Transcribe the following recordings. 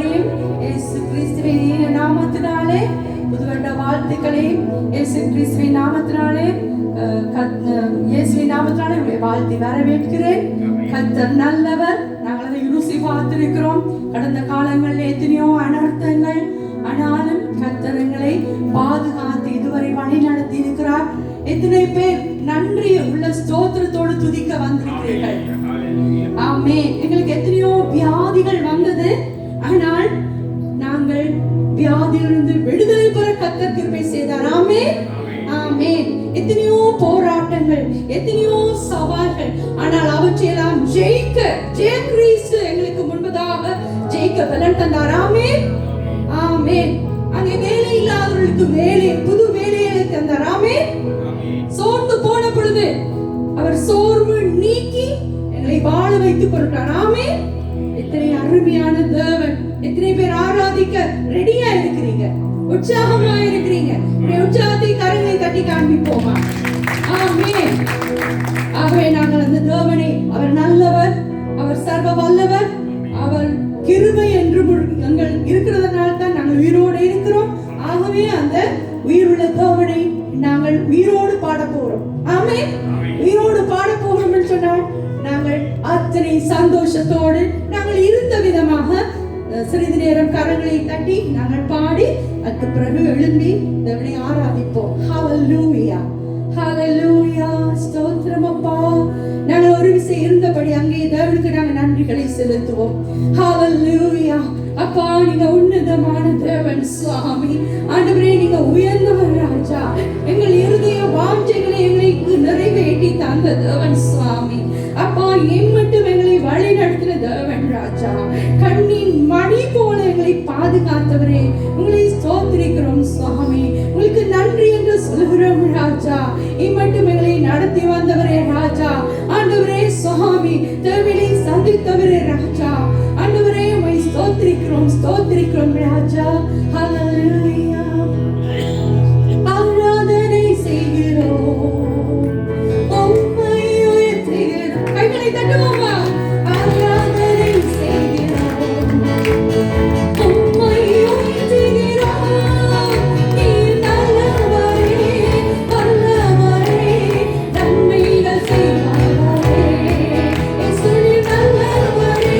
யாவரையும் இயேசு கிறிஸ்துவின் நாமத்தினாலே புதுவருட வாழ்த்துக்களையும் இயேசு கிறிஸ்துவின் நாமத்தினாலே இயேசுவின் நாமத்தினாலே உங்களை வாழ்த்தி வரவேற்கிறேன். கர்த்தர் நல்லவர். நாங்கள் அதை ருசி பார்த்திருக்கிறோம். கடந்த காலங்களில் எத்தனையோ அனர்த்தங்கள், ஆனாலும் கர்த்தர் எங்களை பாதுகாத்து இதுவரை வழி நடத்தி இருக்கிறார். எத்தனை பேர் நன்றி உள்ள ஸ்தோத்திரத்தோடு துதிக்க வந்திருக்கிறீர்கள். ஆமென். எங்களுக்கு எத்தனையோ வியாதிகள் வந்தது, ஆனால் நாங்கள் வியாதியிலிருந்து விடுதலை பெற கர்த்தர் கிருபை செய்தார். ஆமென், ஆமென். எத்தனையோ போராட்டங்கள், எத்தனையோ சவால்கள், ஆனால் அவற்றையெல்லாம் ஜெயிக்க கிறிஸ்து எங்களுக்கு முன்பதாக ஜெயிக்க பலன் தந்தார். ஆமென், ஆமென். அங்கே வேலை இல்லாதவர்களுக்கு வேலை, புது வேலையை தந்தார். ஆமென். சோர்ந்து போன பொழுது அவர் சோர்வு நீக்கி எங்களை வாழ வைத்துக் கொள்கிறார். ஆமென். எத்தனை அருமையான தேவன். எத்தனை பேர் ஆராதிக்க ரெடியா இருக்கிறீங்க, உற்சாகமா இருக்கிறீங்க? உற்சாகத்தை கரங்களை தட்டி காண்பிப்போமா? ஆமென். ஆகவே நாங்கள் அந்த தேவனை, அவர் நல்லவர், அவர் சர்வ வல்லவர், அவர் கிருபை என்று நாங்கள் இருக்கிறதுனால தான் நாங்கள் உயிரோடு இருக்கிறோம். ஆகவே அந்த உயிருள்ள தேவனை நாங்கள் உயிரோடு பாட போறோம். ஆமென். உயிரோடு பாட போகிறோம் என்று சொன்னால் நாங்கள் அத்தனை சந்தோஷத்தோடு நாங்கள் இருந்த விதமாக சிறிது நேரம் கரங்களை தட்டி நாங்கள் பாடி அதுக்கு பிறகு எழும்பி தேவனை ஆராதிப்போம். ஹல்லேலூயா, ஹல்லேலூயா. ஸ்தோத்திரம் அப்பா. நாங்கள் ஒரு விசை இருந்தபடி அங்கே தேவனுக்கு நாங்கள் நன்றிகளை செலுத்துவோம். ஹல்லேலூயா. அப்பா, நீங்க உன்னதமான தேவன் சுவாமி. ஆண்டவரே, நீங்க உயர்ந்தவர் ராஜா. எங்கள் இருதய வாஞ்சைகளை எங்களுக்கு நிறைவேற்றி தந்த தேவன் சுவாமி. அப்பா, மட்டும் எங்களை வழி நடத்தின தேவன் ராஜா. கண்ணின் மணி போல எங்களை பாதுகாத்தவரே, உங்களை ஸ்தோத்திரிக்கிறோம் சுவாமி. உங்களுக்கு நன்றி என்று சொல்கிறோம் ராஜா. மட்டும் எங்களை நடத்தி வந்தவரே ராஜா. ஆண்டவரே சுவாமி, தேவனை சந்தித்தவரே ராஜா. ஆண்டவரே, உம்மை ஸ்தோத்திரிக்கிறோம், ஸ்தோத்திரிக்கிறோம் ராஜா. ஹல்லேலூயா. ஆராதனை செய்கிறோம், உம்மை உயர்த்துகிறோம். கைகளை தட்டுவோமா? ஆராதனை செய்கிறோம், உம்மை உயர்த்துகிறோம். நீர் நல்லவரே, வல்லவரே, நன்மைகள் செய்பவரே. இயேசு நீர் நல்லவரே,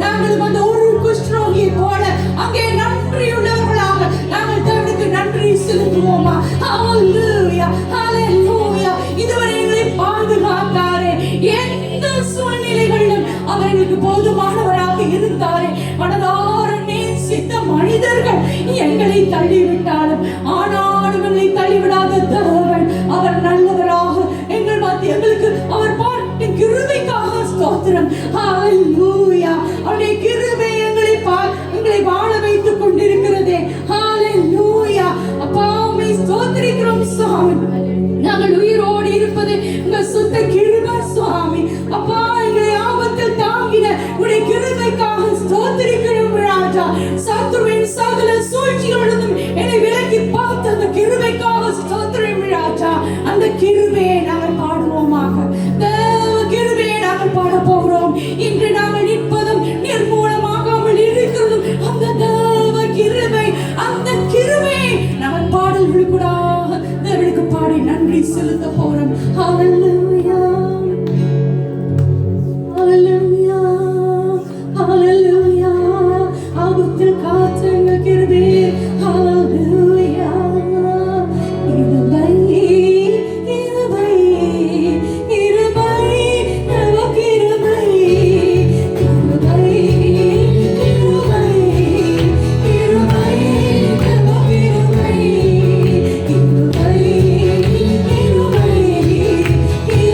நாங்கள் அந்த ஒரு குஷ்டரோகியை போல அங்கே நன்றியுள்ளவர்களாக நாங்கள் தேவனுக்கு நன்றி செலுத்துவோமா? ஹalleluya ஹalleluya. இதுவரை எங்களை பாதுகாத்தாரே, எந்த சூழ்நிலைகளிலும் அவர் எங்களுக்கு போதுமானவராக இருந்தாரே. மனதார நேசித்த மனிதர்கள் எங்களை தள்ளிவிட்டாலும் ஆனாலும் எங்களை தள்ளிவிடாத தேவன் அவர் நல்லவராக எங்கள் மத்தியில் எங்களுக்கு அவர் பாட்டு கிருபைக்காக ஸ்தோத்திரம். ஹalleluya. அவருடைய கிருபை எங்களை வாழ வைத்துக் கொண்டிருக்கிறதே. ஹalleluya. அப்பா உம்மை ஸ்தோத்திரிக்கிறோம் சுவாமி. நாங்கள் உயிரோடு இருப்பது உங்க சுத்த கிருபை சுவாமி. அப்பா எங்களை ஆபத்தில் தாங்கின உடைய கிருபைக்காக ஸ்தோத்திரிக்கிறோம் ராஜா. சத்துருவின் சகல சூழ்ச்சிகளிலும் என்னை விலக்கி பார்த்த அந்த கிருபைக்காக ஸ்தோத்திரம் ராஜா. அந்த கிருபையை நாங்கள் பாடுவோமாக. தேவ கிருபையை நாங்கள் பாட போகிறோம். இன்று நாங்கள் நிற்பதும் நிர்மூலமாகாமல் இருக்கிறதும் அந்த தேவ கிருபை. அந்த கிருபையை நாங்கள் பாடல்களுக்கூடாக தேவனுக்கு பாடி நன்றி செலுத்த போறோம். ஹalleluya ஹalleluya ஹalleluya. ஆபத்தில் காத்த எங்கள் கிருபை. ஹalleluya. கிருபை கிருபை கிருபை தேவ கிருபை. கிருபை கிருபை கிருபை தேவ கிருபை. கிருபை கிருபை கிருபை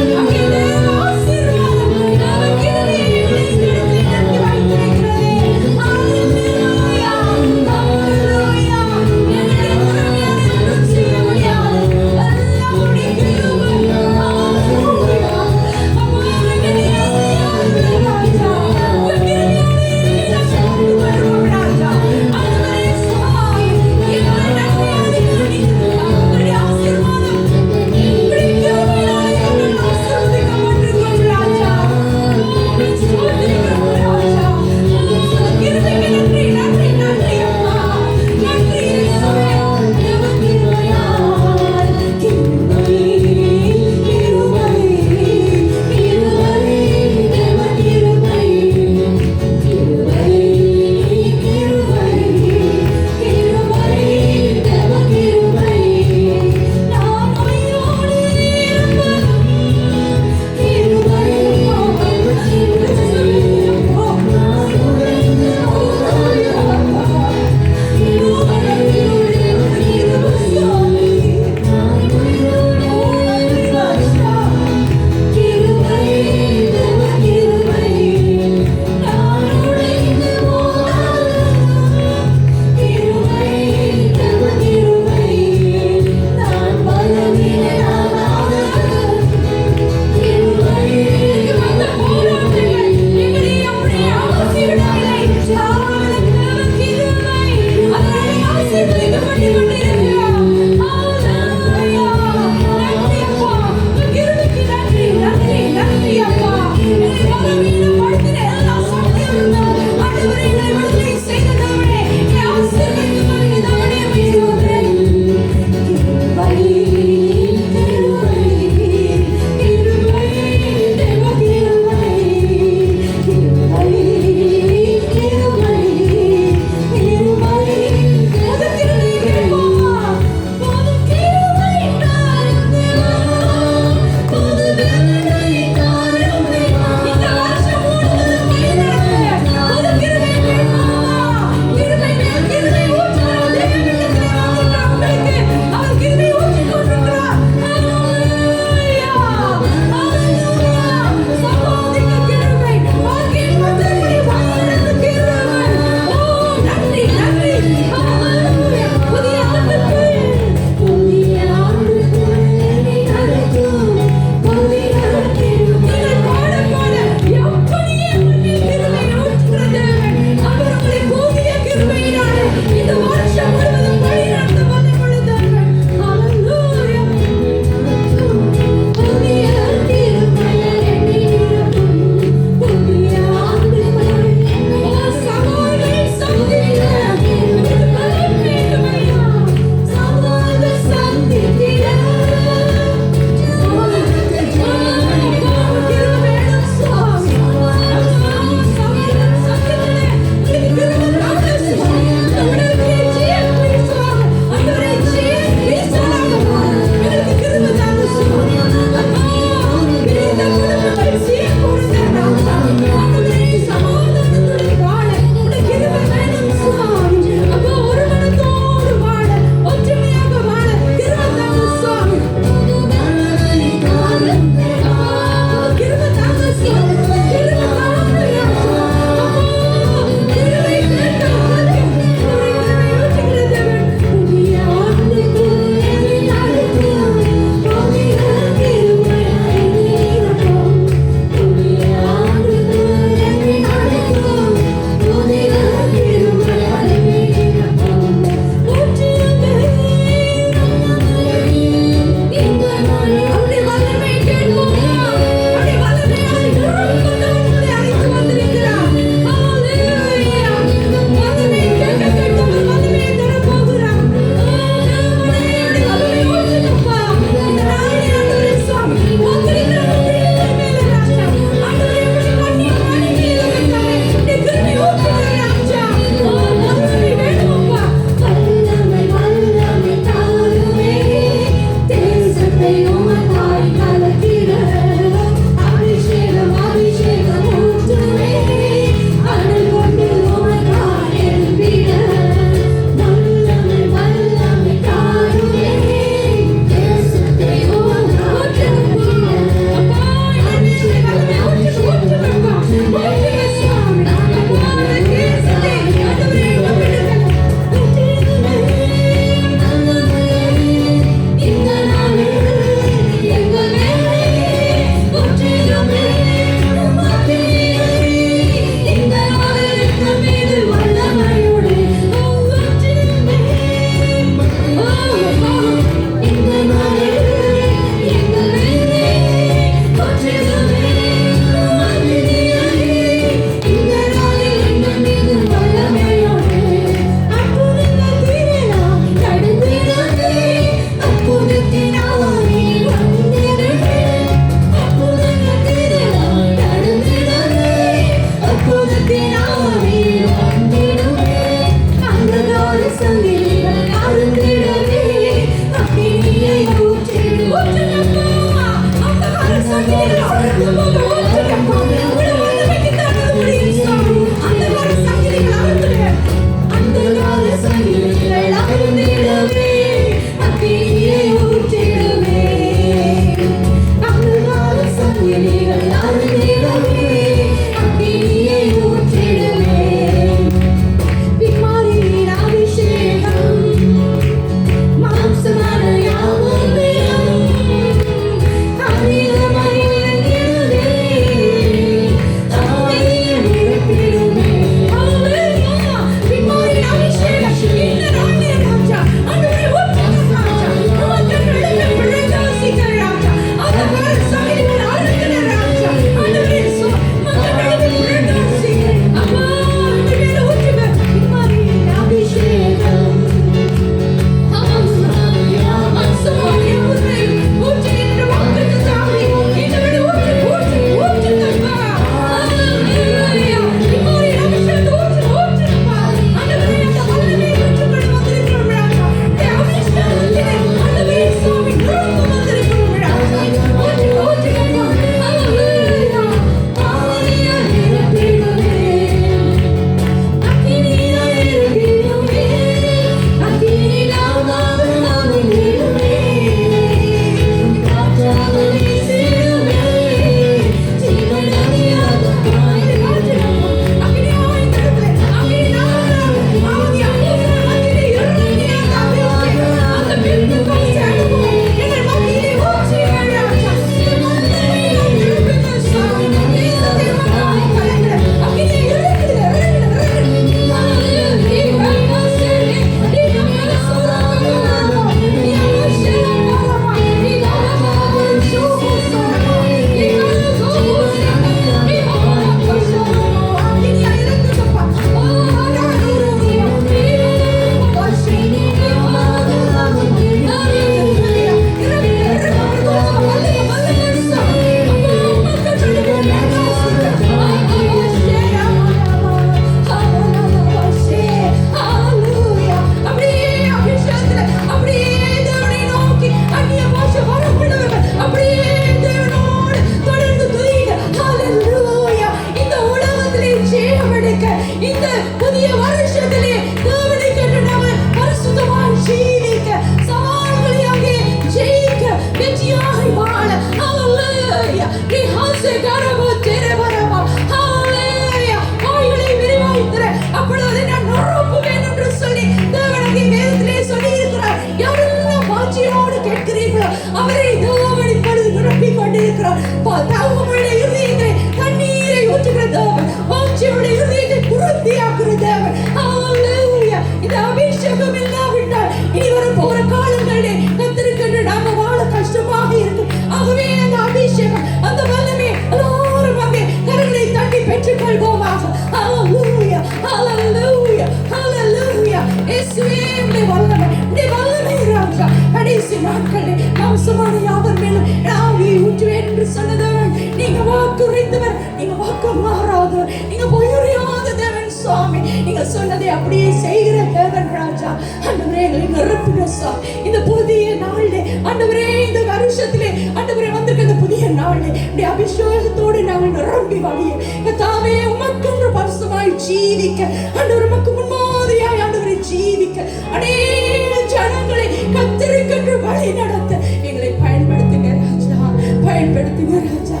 சொன்னதை அப்படியே செய்கிற தேவன் ராஜா. ஆண்டவரே எங்களை நிரப்புங்க சாமி. இந்த புதிய நாளிலே ஆண்டவரே, இந்த வருஷத்திலே ஆண்டவரே வந்திருக்க இந்த புதிய நாளிலே இந்த அபிஷேகத்தோடு நாங்கள் நிரம்பி வழிய கர்த்தாவே உமக்கு பரிசுத்தமாய் ஜீவிக்க, ஆண்டவரே உமக்கு முன்மாதிரியாய் ஆண்டவரே ஜீவிக்க, அநேக ஜனங்களை கர்த்தருக்கு வழி நடத்த எங்களை பயன்படுத்துங்க ராஜா, பயன்படுத்துங்க ராஜா.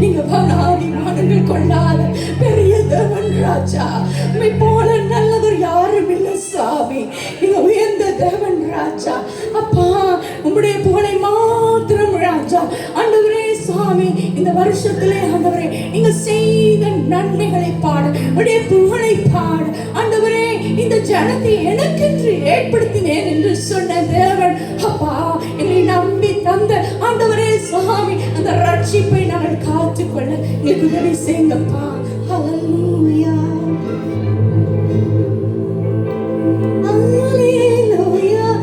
நீங்க மாதங்கள் கொள்ளாத பெரிய தேவன் ராஜா. உம்மை போல நல்லவர் யாரும் இல்லை சாமி. நீங்க உயர்ந்த தேவன் ராஜா. அப்பா உம்முடைய புகழை மாத்திரம் ராஜா ஆண்டவரே சாமி, இந்த வருஷத்திலே ஆண்டவரே நீங்க செய்த நன்மைகளை பாட, உடைய புகழை பாட ஆண்டவரே, இந்த ஜனத்தை எனக்கென்று ஏற்படுத்தினேன் என்று சொன்ன தேவன் அப்பா, என்னை நம்பி தந்த ஆண்டவரே சாமி, அந்த ரட்சிப்பை நாங்கள் காத்துக்கொள்ள எங்களுக்கு உதவி செய்யுங்கப்பா. ஹல்லேலூயா. Hallelujah.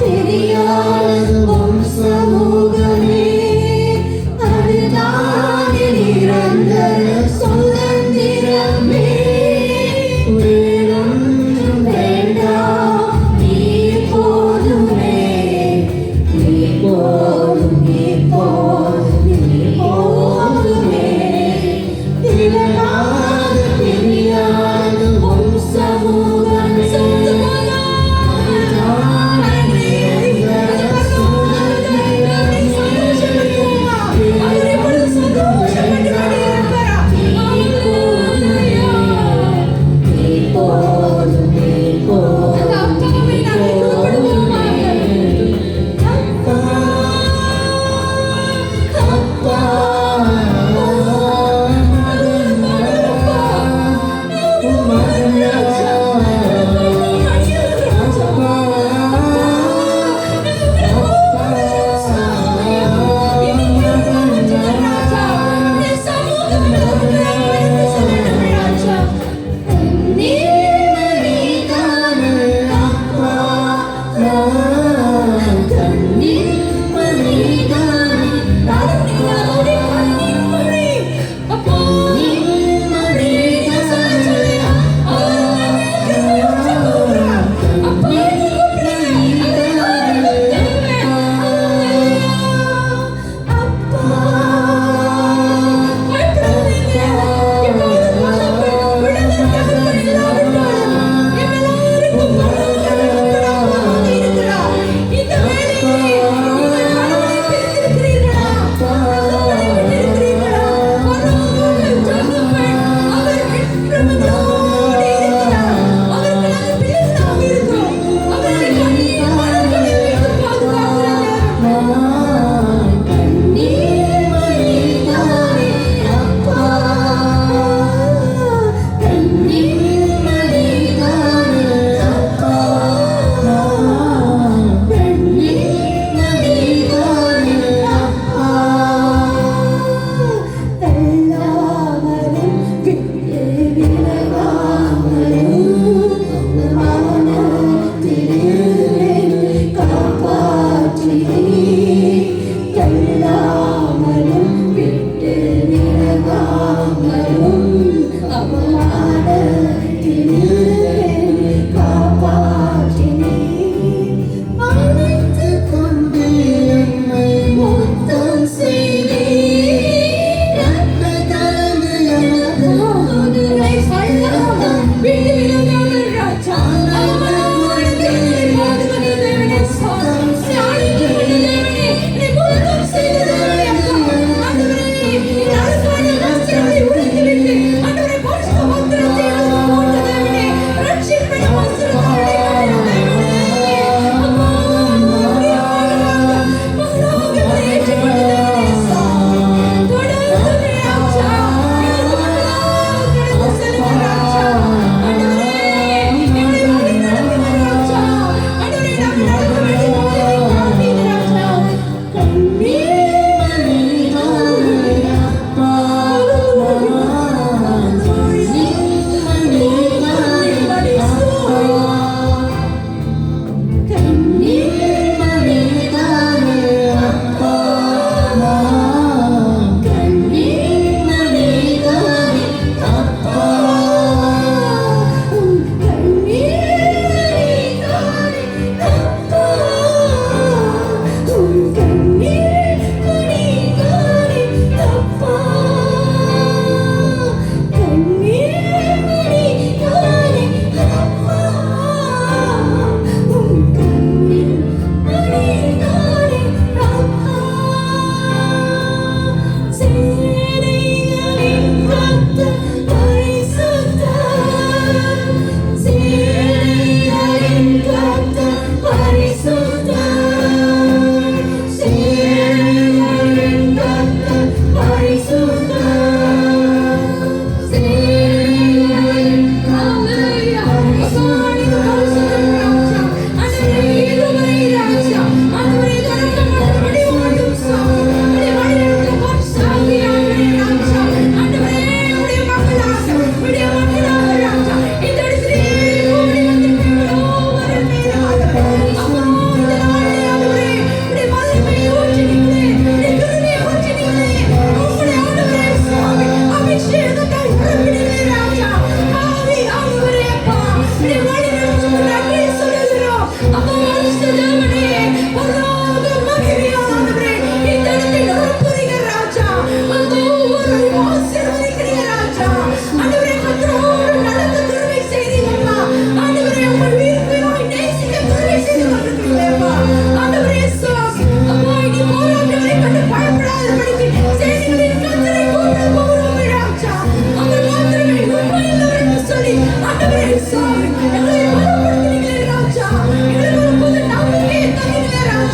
தெரியா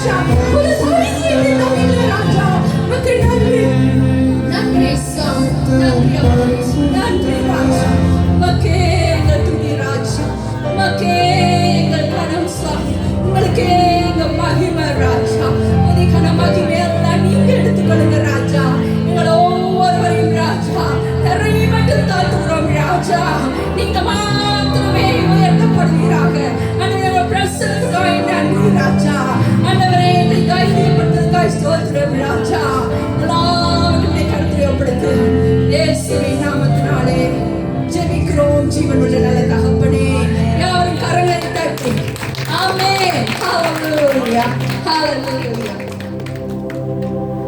ராஜா. புது தைரியத்தை தந்தீங்க ராஜா. உமக்கு நன்றி. நன்றி சாமி. நன்றி அப்பா. நன்றி ராஜா. உமக்கே எங்கள் துதி ராஜா. உமக்கே எங்கள் கனம் சாமி. உங்களுக்கே எங்கள் மகிமை ராஜா. உதிகன மகிமை எல்லாம் நீங்க எடுத்துக்கொள்ளுங்க ராஜா. எங்கள் ஒவ்வொருவரையும் ராஜா நிறைய மட்டும் தாழ்த்துகிறோம் ராஜா. நீங்க மாத்திரமே உயர்த்தப்படுவீராக. ஆண்டவரே பிரசன்னத்துக்காய் நன்றி ராஜா. ஆண்டவரே என்னை தைரியப்படுத்துவதற்காய் ஸ்தோத்திரம் ராஜா. எல்லாவற்றையும் கருத்தில் ஒப்படைத்து இயேசுவின் நாமத்தினாலே ஜெபிக்கிறோம் ஜீவனுள்ள நல்ல தகப்பனே. யாரும் கரங்களை தட்டி ஆமென். ஹalleluya. ஹalleluya.